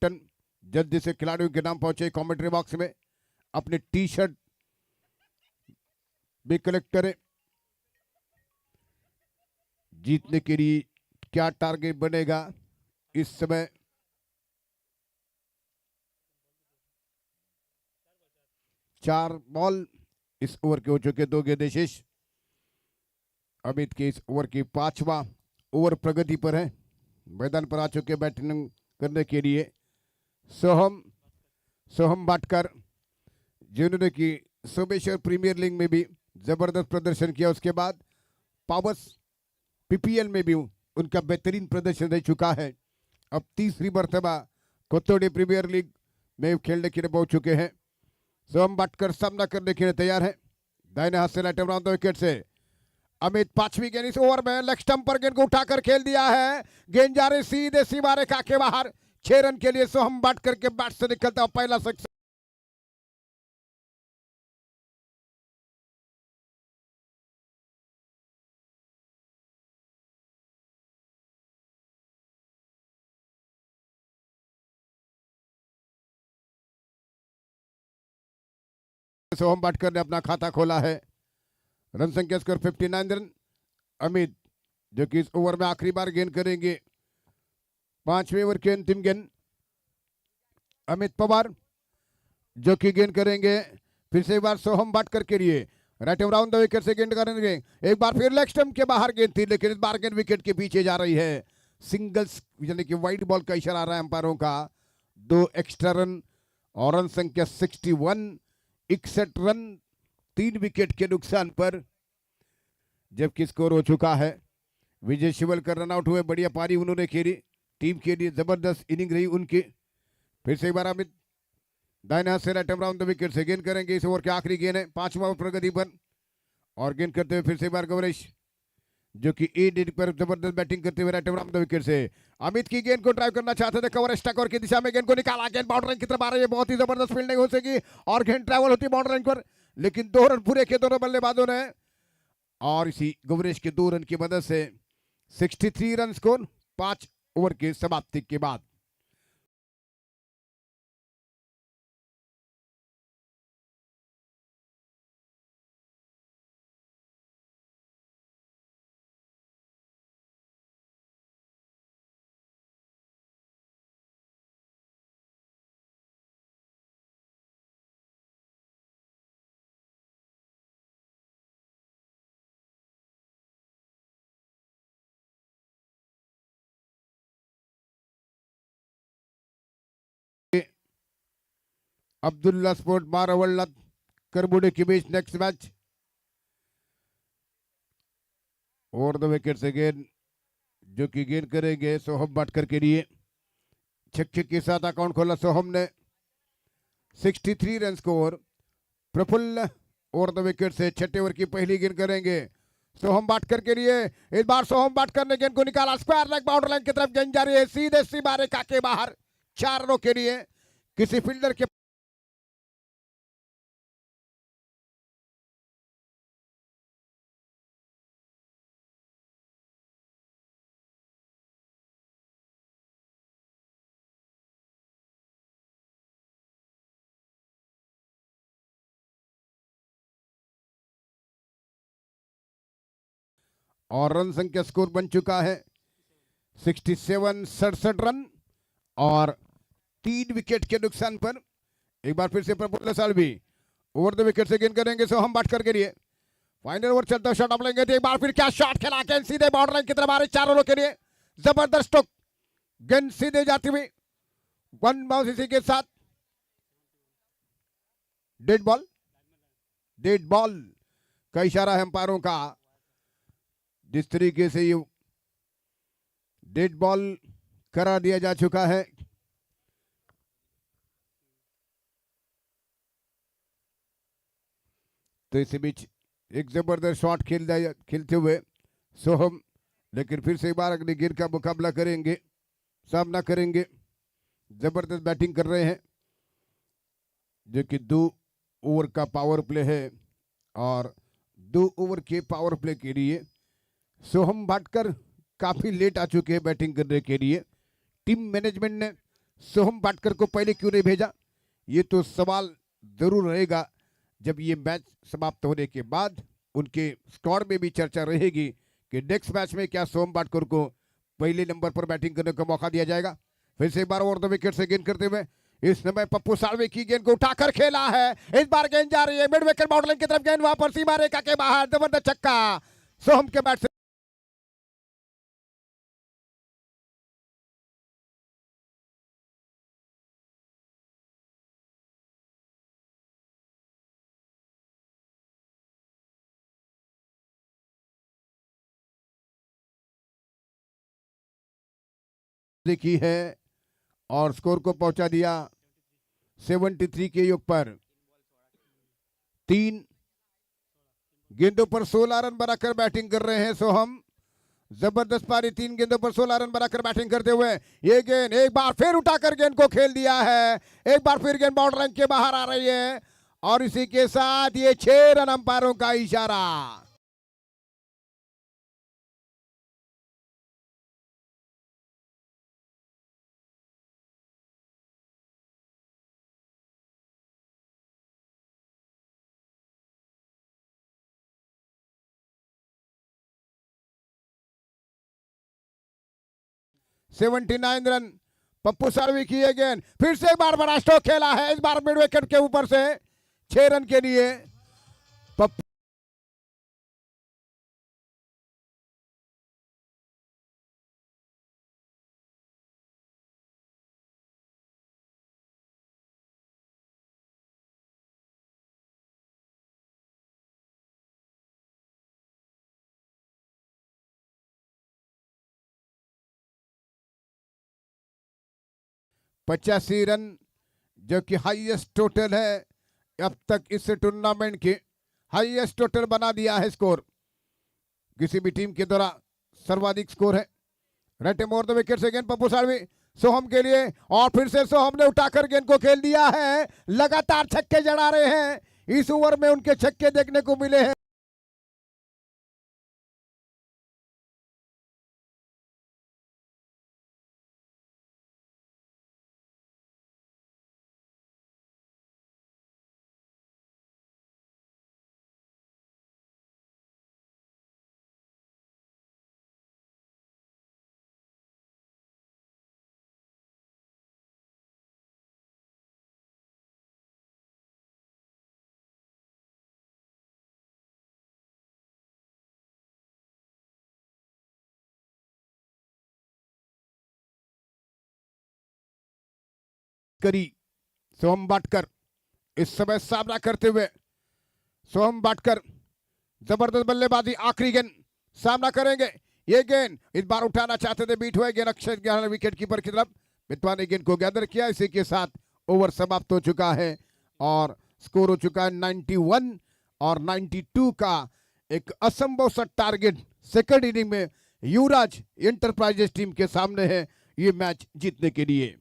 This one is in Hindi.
कैप्टन जल्दी से खिलाड़ियों के नाम पहुंचे कमेंट्री बॉक्स में, अपने टी शर्ट भी कलेक्ट करें। जीतने के लिए क्या टारगेट बनेगा इस समय? चार बॉल इस ओवर के हो चुके, 2 गेंदें शेष। अमित के इस ओवर की 5वां ओवर प्रगति पर है। मैदान पर आ चुके बैटिंग करने के लिए सोहम बाटकर, जिन्होंने की सोमेश्वर प्रीमियर लीग में भी जबरदस्त प्रदर्शन किया, उसके बाद पावर्स पीपीएल में भी उनका बेहतरीन प्रदर्शन रह चुका है। अब तीसरी मर्तबा कोतोड़ी प्रीमियर लीग में खेलने के लिए पहुंच चुके हैं। सोहम बाटकर सामना करने के लिए तैयार है। दाहिने हाथ से लेफ्ट आर्म राउंड विकेट से अमित 5वीं गेंद इस ओवर में लेग स्टंप पर गेंद को उठाकर खेल दिया है। गेंद जा रही सीधे सीमा रेखा के बाहर। 6 रन के लिए सोहम बाटकर के बैट से निकलता पहला सक्सेस। सोहम बाटकर ने अपना खाता खोला है। रन संख्या स्कोर 59 रन। अमित जो कि इस ओवर में आखिरी बार गेंद करेंगे, 5वें ओवर के अंतिम गेंद। अमित पवार जो कि गेंद करेंगे फिर से एक बार सोहम बाटकर के लिए। राइट अराउंड द विकेट से गेंद करेंगे, एक बार फिर लेग स्टंप के बाहर गेंद थी, लेकिन इस बार गेंद विकेट के पीछे जा रही है। सिंगल्स यानी कि वाइड बॉल का इशारा आ रहा है अंपायरों का। 2 एक्स्ट्रा रन और रन संख्या 61, 61 रन 3 विकेट के नुकसान पर, जबकि स्कोर हो चुका है। विजय शिवलकर रन आउट हुए, बढ़िया पारी उन्होंने खेली, टीम के लिए जबरदस्त इनिंग रही उनकी। फिर से एक बार अमित दाहिने हाथ से राइट अराउंड द विकेट से गेंद करेंगे। इस ओवर की आखिरी गेंद है, 5वां प्रगति पर, और गेंद करते हुए फिर से एक बार गौरेश जो कि ए डेट पर जबरदस्त बैटिंग करते हुए राइट अराउंड द विकेट से अमित की गेंद को ड्राइव करना चाहते थे। कवर स्टैकर की दिशा में गेंद को निकाला, गेंद बाउंड्री की तरफ आ रही है, बहुत ही जबरदस्त फील्डिंग हो सकी और गेंद ट्रैवल होती बाउंड्री पर, लेकिन 2 रन पूरे किए दोनों बल्लेबाजों ने, और इसी गौरेश के 2 रन की मदद से 63 रन स्कोर 5 ओवर की समाप्ति के बाद। अब्दुल्ला स्पोर्ट मारवल्ला करबुडे के बीच next match. Over the wicket से गेंद जो कि गेंद करेंगे सोहम बाटकर के लिए। छक्के के साथ अकाउंट खोला सोहम ने। 63 run score. Praful over the wicket से 6ठे ओवर की पहली गेंद करेंगे सोहम बाटकर के लिए। इस बार सोहम बाटकर ने गेंद को निकाला, स्क्वायर लेग बाउंड्री लाइन की तरफ गेंद जा रही है, सीधे सीमा रेखा के बाहर। 4 रनों के लिए किसी फील्डर के और रन संख्या स्कोर बन चुका है 67, 67 रन और 3 विकेट के नुकसान पर। एक बार फिर से Praful Salvi over the wicket से गेंद करेंगे सोहम बाटकर के लिए। फाइनल ओवर चलता शॉट आप लेंगे, एक बार फिर क्या शॉट खेला, गेंद सीधे बाउंड्री लाइन की तरफ आ रही, 4 रनों के लिए जबरदस्त स्ट्रोक, गेंद सीधे जाती हुई 1 बाउंस। इसी के साथ डेड बॉल का इशारा है अंपायरों का। जिस तरीके से ये डेड बॉल करा दिया जा चुका है, तो इसी बीच एक जबरदस्त शॉट खेलते हुए सोहम, लेकिन फिर से एक बार अगली गेंद का मुकाबला करेंगे, सामना करेंगे। जबरदस्त बैटिंग कर रहे हैं, जो कि 2 ओवर का पावर प्ले है, और 2 ओवर के पावर प्ले के लिए सोहम बाटकर काफी लेट आ चुके हैं बैटिंग करने के लिए। टीम मैनेजमेंट ने सोहम बाटकर को पहले क्यों नहीं भेजा, ये तो सवाल जरूर रहेगा जब ये मैच समाप्त होने के बाद उनके स्क्वाड में भी चर्चा रहेगी कि नेक्स्ट मैच में क्या सोहम बाटकर को पहले नंबर पर बैटिंग करने का मौका दिया जाएगा। फिर से एक बार ओवर द विकेट से गेंद करते हुए इस समय पप्पू साळवी की गेंद को उठाकर खेला है, इस बार गेंद जा रही है मिड विकेट बाउंड्री की तरफ, गेंद वहां पर सीमा रेखा के बाहर, जबरदस्त छक्का सोहम के बैट से। की है और स्कोर को पहुंचा दिया 73 के योग पर। 3 गेंदों पर 16 रन बनाकर बैटिंग कर रहे हैं सोहम, जबरदस्त पारी। 3 गेंदों पर 16 रन बनाकर बैटिंग करते हुए ये गेंद एक बार फिर उठाकर गेंद को खेल दिया है, एक बार फिर गेंद बाउंड्री लाइन के बाहर आ रही है और इसी के साथ ये 6 रन अंपायरों का इशारा। $79 रन पप्पू साळवी की ये गेंद, फिर से एक बार बड़ा स्ट्रोक खेला है, इस बार मिड विकेट के ऊपर से 6 रन के लिए पप्पू। पचासी रन जो कि हाईएस्ट टोटल है अब तक इस टूर्नामेंट के, हाईएस्ट टोटल बना दिया है स्कोर, किसी भी टीम के द्वारा सर्वाधिक स्कोर है। राइट मोर द विकेट से गेंद पप्पू साळवी सोहम के लिए और फिर से सोहम ने उठाकर गेंद को खेल दिया है, लगातार छक्के जड़ा रहे हैं, इस ओवर में उनके छक्के देखने को मिले हैं। करी सोहम बाटकर इस समय सामना करते हुए, सोहम बाटकर जबरदस्त बल्लेबाजी, आखिरी गेंद सामना करेंगे, ये गेंद इस बार उठाना चाहते थे, बीट हुए गेंद अक्षय ज्ञान विकेट कीपर की तरफ, मितवा ने गेंद को गैदर किया। इसी के साथ ओवर समाप्त हो चुका है और स्कोर हो चुका है 91 और 92 का एक असंभव सा टारगेट सेकंड इनिंग में युवराज इंटरप्राइजेस टीम के सामने है ये मैच जीतने के लिए।